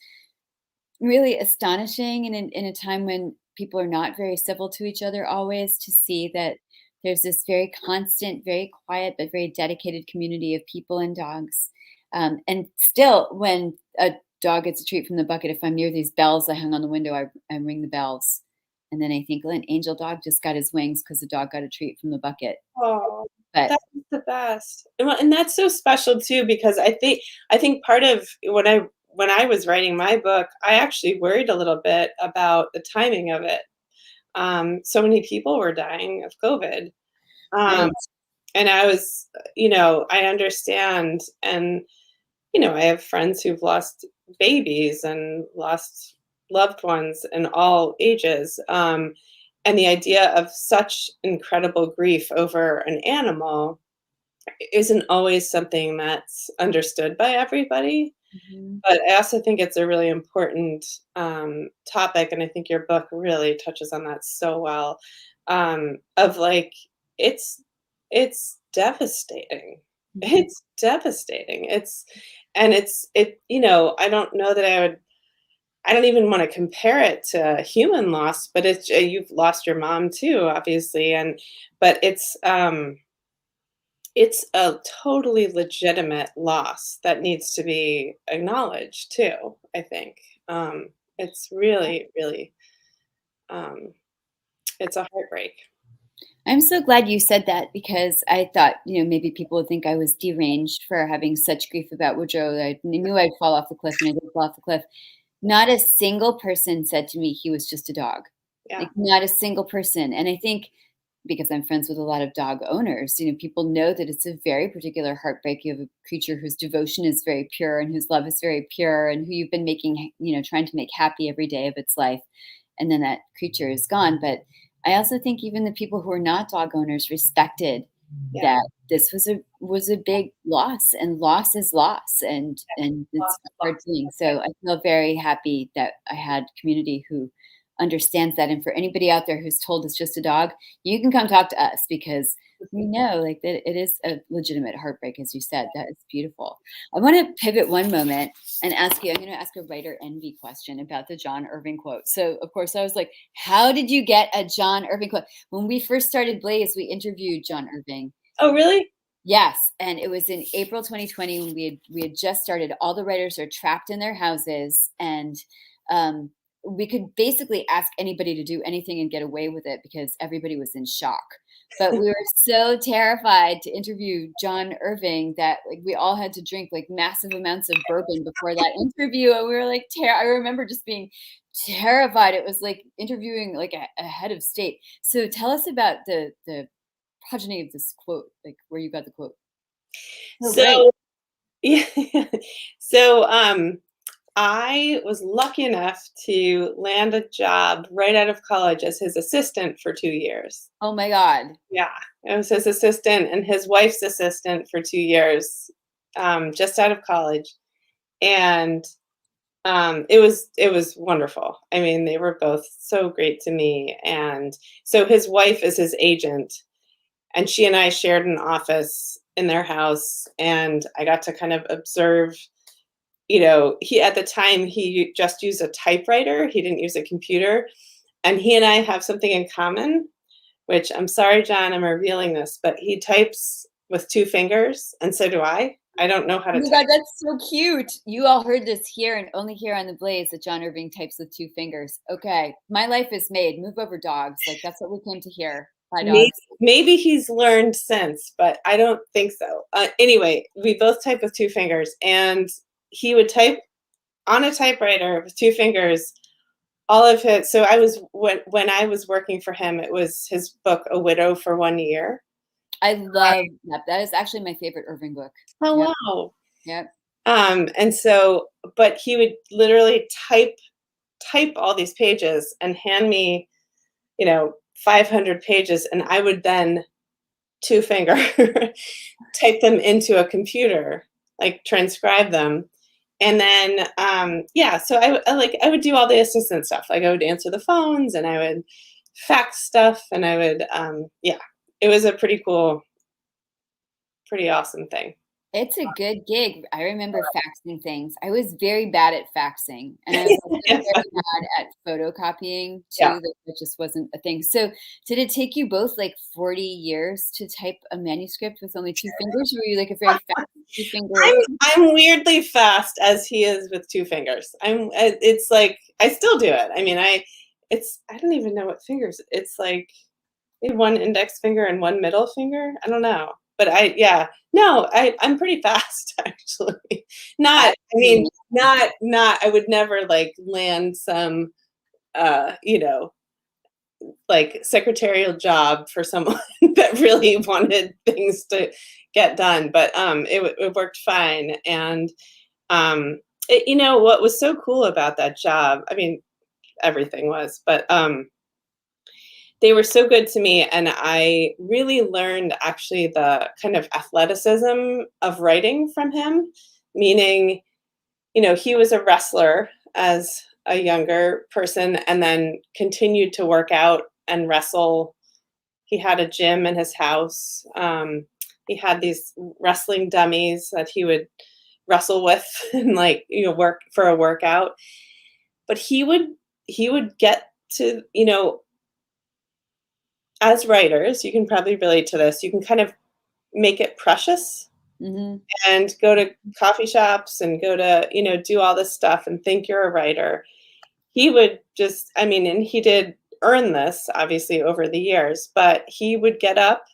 really astonishing in a time when people are not very civil to each other always, to see that there's this very constant, very quiet, but very dedicated community of people and dogs. And still, when a dog gets a treat from the bucket, if I'm near these bells I hung on the window, I ring the bells. And then I think, well, an angel dog just got his wings because the dog got a treat from the bucket. oh, But that is the best. And that's so special too because I think part of when I was writing my book, I actually worried a little bit about the timing of it. So many people were dying of COVID. Um, right. and I understand and I have friends who've lost babies and lost loved ones in all ages. And the idea of such incredible grief over an animal isn't always something that's understood by everybody. Mhm. But I also think it's a really important topic, and I think your book really touches on that so well. Of like, it's it's devastating. Mhm. It's devastating. I don't know that I don't even want to compare it to human loss, but you've lost your mom too, obviously, but it's a totally legitimate loss that needs to be acknowledged too, I think. It's really, really, um, it's a heartbreak. I'm so glad you said that because I thought, maybe people would think I was deranged for having such grief about Woodrow. I knew I'd fall off the cliff and I did fall off the cliff. Not a single person said to me he was just a dog. Yeah, Like, not a single person. And I think because I'm friends with a lot of dog owners, people know that it's a very particular heartbreak. You have a creature whose devotion is very pure and whose love is very pure and who you've been making, trying to make happy every day of its life. And then that creature is gone. But I also think even the people who are not dog owners respected yeah. that this was a big loss, and loss is loss, and it's Lost, a hard lost. thing. So I feel very happy that I had community who understands that. And for anybody out there who's told it's just a dog, you can come talk to us because we know like that it is a legitimate heartbreak, as you said. That is beautiful. I want to pivot one moment and ask you, I'm going to ask a writer envy question about the John Irving quote. So of course I was like, how did you get a John Irving quote? When we first started Blaze, we interviewed John Irving. Oh, really? Yes, and it was in April 2020 when we had just started. All the writers are trapped in their houses, and um, we could basically ask anybody to do anything and get away with it because everybody was in shock. But we were so terrified to interview John Irving that like we all had to drink like massive amounts of bourbon before that interview, and we were like, I remember just being terrified. It was like interviewing like a head of state. So tell us about the progeny of this quote, like where you got the quote. Oh, great. So, yeah. So, I was lucky enough to land a job right out of college as his assistant for 2 years. Oh my God. Yeah, I was his assistant and his wife's assistant for 2 years, just out of college, and it was wonderful. I mean, they were both so great to me, and so his wife is his agent, and she and I shared an office in their house, and I got to kind of observe. He at the time he just used a typewriter. He didn't use a computer, and he and I have something in common. Which I'm sorry, John, I'm revealing this, but he types with 2 fingers, and so do I. I don't know how Oh to my type. God, that's so cute. You all heard this here and only here on the Blaze that John Irving types with 2 fingers. Okay, my life is made. Move over, dogs. Like that's what we came to hear. Bye, Maybe, dogs. maybe he's learned since, but I don't think so. Anyway, we both type with 2 fingers, and he would type on a typewriter with 2 fingers all of his. So when I was working for him, it was his book, A Widow for 1 Year. I love that. That is actually my favorite Irving book. Oh, Yep. wow. Yep. And so, but he would literally type all these pages and hand me, 500 pages, and I would then two finger type them into a computer, like transcribe them. And then, yeah, so I would do all the assistant stuff. Like I would answer the phones and I would fax stuff and I would, yeah, it was a pretty cool, pretty awesome thing. It's a good gig. I remember faxing things. I was very bad at faxing, and I was also Yeah. very bad at photocopying Yeah. too. That just wasn't a thing. So, did it take you both like 40 years to type a manuscript with only two fingers, or were you like a very fast two finger? I'm weirdly fast as he is with two fingers. It's like I still do it. I mean, I don't even know what fingers. It's like maybe one index finger and one middle finger. I don't know. But yeah. No, I'm pretty fast actually. Not, I mean, not I would never like land some like secretarial job for someone that really wanted things to get done, but it worked fine. And what was so cool about that job, I mean, everything was, but they were so good to me, and I really learned actually the kind of athleticism of writing from him, meaning, he was a wrestler as a younger person and then continued to work out and wrestle. He had a gym in his house. He had these wrestling dummies that he would wrestle with and like, work for a workout. But he would get to, as writers, you can probably relate to this. You can kind of make it precious and go to coffee shops and go to, do all this stuff and think you're a writer. He would just, I mean, and he did earn this obviously over the years, but he would get up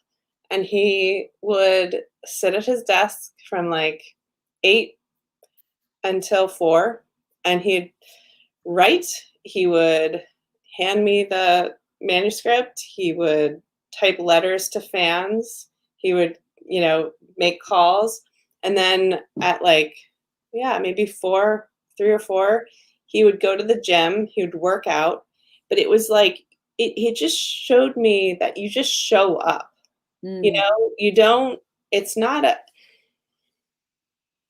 and he would sit at his desk from like 8 until 4 and he'd write. He would hand me the manuscript. He would type letters to fans. He would, make calls. And then at like, yeah, maybe 3 or 4, he would go to the gym. He would work out. But it was like, he just showed me that you just show up. You don't, it's not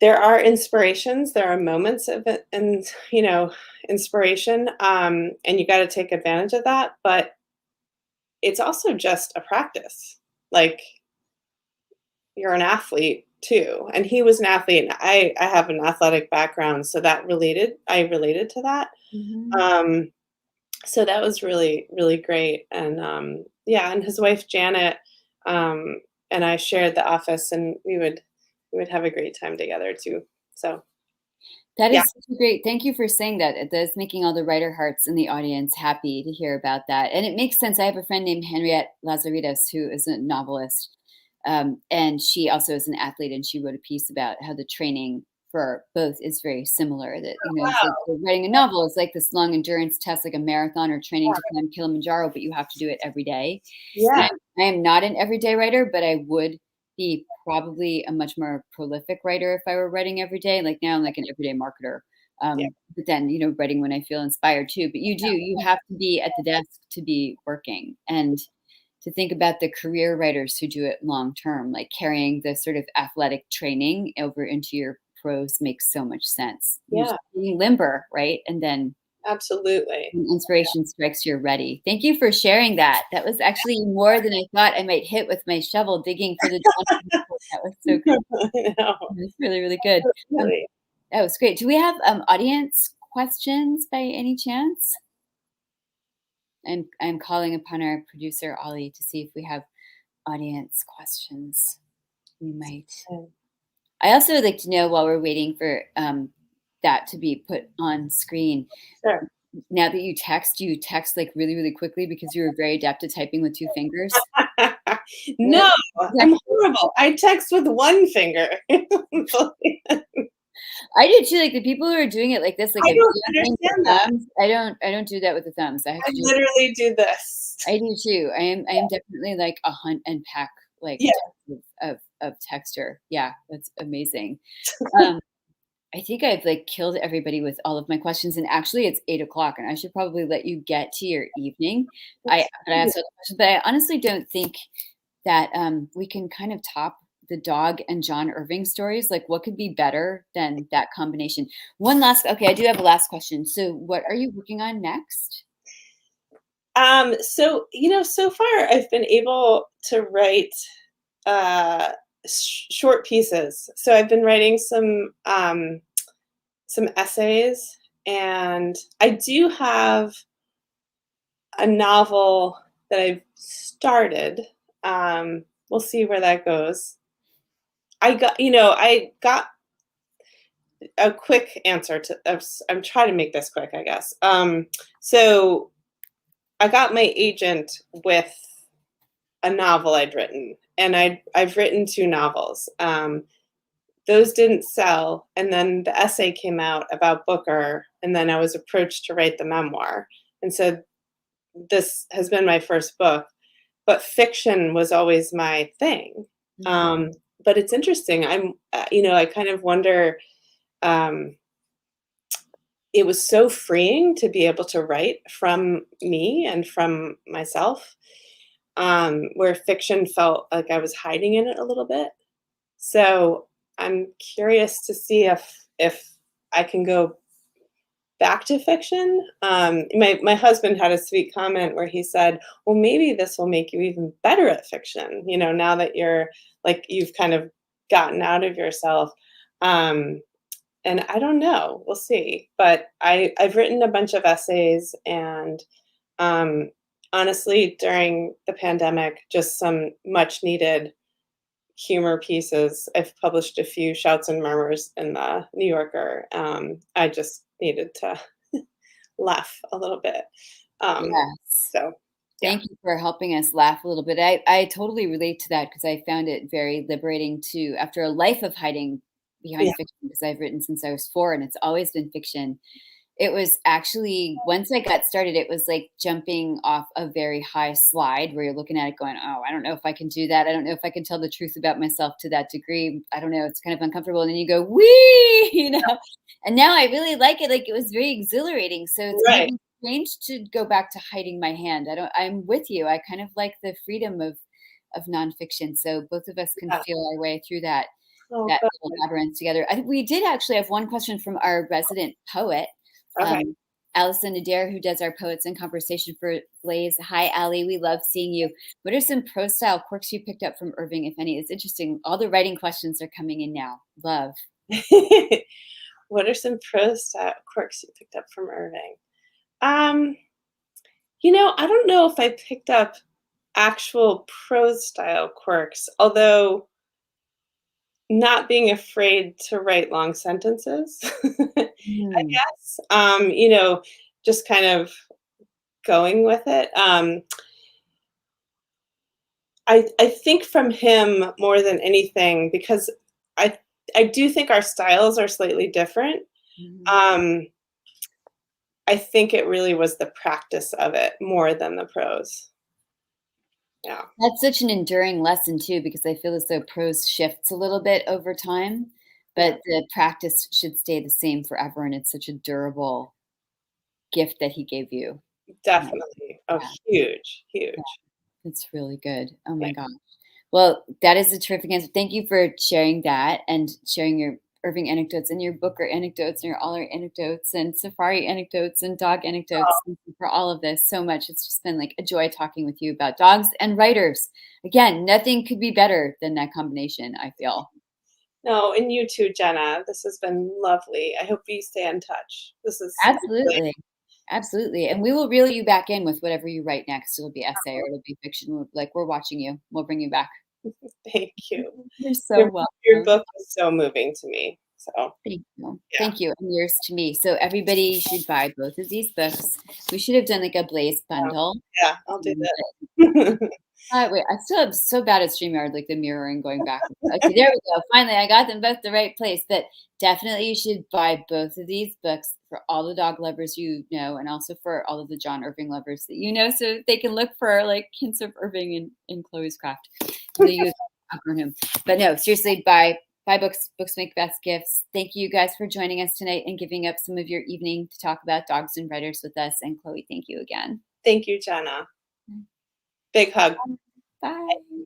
there are inspirations, there are moments of it and, inspiration, and you got to take advantage of that. But it's also just a practice. Like you're an athlete too. And he was an athlete. And I have an athletic background. So I related to that. So that was really, really great. And yeah, and his wife, Janet, and I shared the office and we would have a great time together too. So that is yeah. such great. Thank you for saying that. That's making all the writer hearts in the audience happy to hear about that. And it makes sense. I have a friend named Henriette Lazaridis who is a novelist. And she also is an athlete, and she wrote a piece about how the training for both is very similar. That it's like writing a novel is like this long endurance test, like a marathon or training to climb Kilimanjaro, but you have to do it every day. Yeah. I am not an everyday writer, but I would be probably a much more prolific writer if I were writing every day. Like now I'm like an everyday marketer. But then, writing when I feel inspired too. But you have to be at the desk to be working. And to think about the career writers who do it long term, like carrying the sort of athletic training over into your prose makes so much sense. You're just being limber, right? And then absolutely, when inspiration strikes, you're ready. Thank you for sharing that. That was actually more than I thought I might hit with my shovel digging for the That was so good. It was really, really good. That was great. Do we have audience questions by any chance? I'm calling upon our producer, Ollie, to see if we have audience questions. We might. I also would like to know, while we're waiting for that to be put on screen. Sure. Now that you text like really, really quickly because you're very adept at typing with two fingers? No, I'm horrible. I text with one finger. I do too. Like the people who are doing it like this, like I a don't thing with understand that. thumbs. I don't do that with the thumbs. I have I to do it. literally do this. I do too. I am definitely like a hunt and peck like Yeah. type of texter. Yeah, that's amazing. Um, I think I've like killed everybody with all of my questions, and actually it's 8 o'clock, and I should probably let you get to your evening. I asked all the questions, but I honestly don't think that we can kind of top the dog and John Irving stories. Like, what could be better than that combination? One last, okay, I do have a last question. So, what are you working on next? So, so far I've been able to write short pieces. So I've been writing some essays, and I do have a novel that I've started. We'll see where that goes. I got a quick answer to. I'm trying to make this quick, I guess. So I got my agent with a novel I'd written, and I've written two novels. Those didn't sell, and then the essay came out about Booker, and then I was approached to write the memoir, and so this has been my first book. But fiction was always my thing. Mhm. Um, but it's interesting. I kind of wonder. Um, it was so freeing to be able to write from me and from myself, where fiction felt like I was hiding in it a little bit. So I'm curious to see if I can go back to fiction. My husband had a sweet comment where he said, "Well, maybe this will make you even better at fiction. Now that you've kind of gotten out of yourself." Um, and I don't know. We'll see. But I've written a bunch of essays, and um, honestly, during the pandemic, just some much needed humor pieces. I've published a few shouts and murmurs in the New Yorker. I just needed to laugh a little bit. Um, Yes. so yeah, Thank you for helping us laugh a little bit. I totally relate to that because I found it very liberating too, after a life of hiding yeah, behind fiction, because I've written since I was 4 and it's always been fiction. It was actually, once I got started, it was like jumping off a very high slide where you're looking at it going, oh, I don't know if I can do that. I don't know if I can tell the truth about myself to that degree. I don't know. It's kind of uncomfortable. And then you go, wee, and now I really like it. Like it was very exhilarating. So it's made right. me strange to go back to hiding my hand. I'm with you. I kind of like the freedom of nonfiction. So both of us can Yeah. feel our way through that Oh, that little good. labyrinth together. We did actually have one question from our resident poet, Okay. um, Allison Adair, who does our Poets in Conversation for Blaze. Hi, Allie. We love seeing you. What are some prose style quirks you picked up from Irving, if any? It's interesting. All the writing questions are coming in now. Love. What are some prose style quirks you picked up from Irving? Um, I don't know if I picked up actual prose style quirks, although not being afraid to write long sentences, I Mm, guess. Just kind of going with it. I think from him more than anything, because I I do think our styles are slightly different. mhm. Um, I think it really was the practice of it more than the prose. Yeah, That's such an enduring lesson too, because I feel as though prose shifts a little bit over time, yeah, but the practice should stay the same forever. And it's such a durable gift that he gave you. Um, definitely. Oh, yeah. huge, Yeah. huge. It's really good. Oh Yeah. my gosh. Well, that is a terrific answer. Thank you for sharing that and sharing your Irving anecdotes and your Booker anecdotes and your Aller anecdotes and safari anecdotes and dog anecdotes. Thank you for all of this so much. It's just been like a joy talking with you about dogs and writers. Again, nothing could be better than that combination, I feel. No, and you too, Jenna. This has been lovely. I hope we stay in touch. This is really Absolutely. Absolutely. And we will reel you back in with whatever you write next. It'll be essay or it'll be fiction. Like we're watching you. We'll bring you back. thank you. You're Your so your welcome. book was so moving to me. So, Thank you. yeah. Thank you. And yours to me. So everybody should buy both of these books. We should have done like a Blaze Yeah, bundle. yeah, I'll do Um, that. Wait, I still am so bad at StreamYard, like the mirroring going back. Okay, there we go. Finally, I got them both the right place. But definitely you should buy both of these books for all the dog lovers you know, and also for all of the John Irving lovers that you know, so they can look for like hints of Irving in Chloe's craft. They use acronym. But no, seriously, buy books. Books make best gifts. Thank you guys for joining us tonight and giving up some of your evening to talk about dogs and writers with us. And Chloe, thank you again. Thank you, Jenna. Big hug. Bye.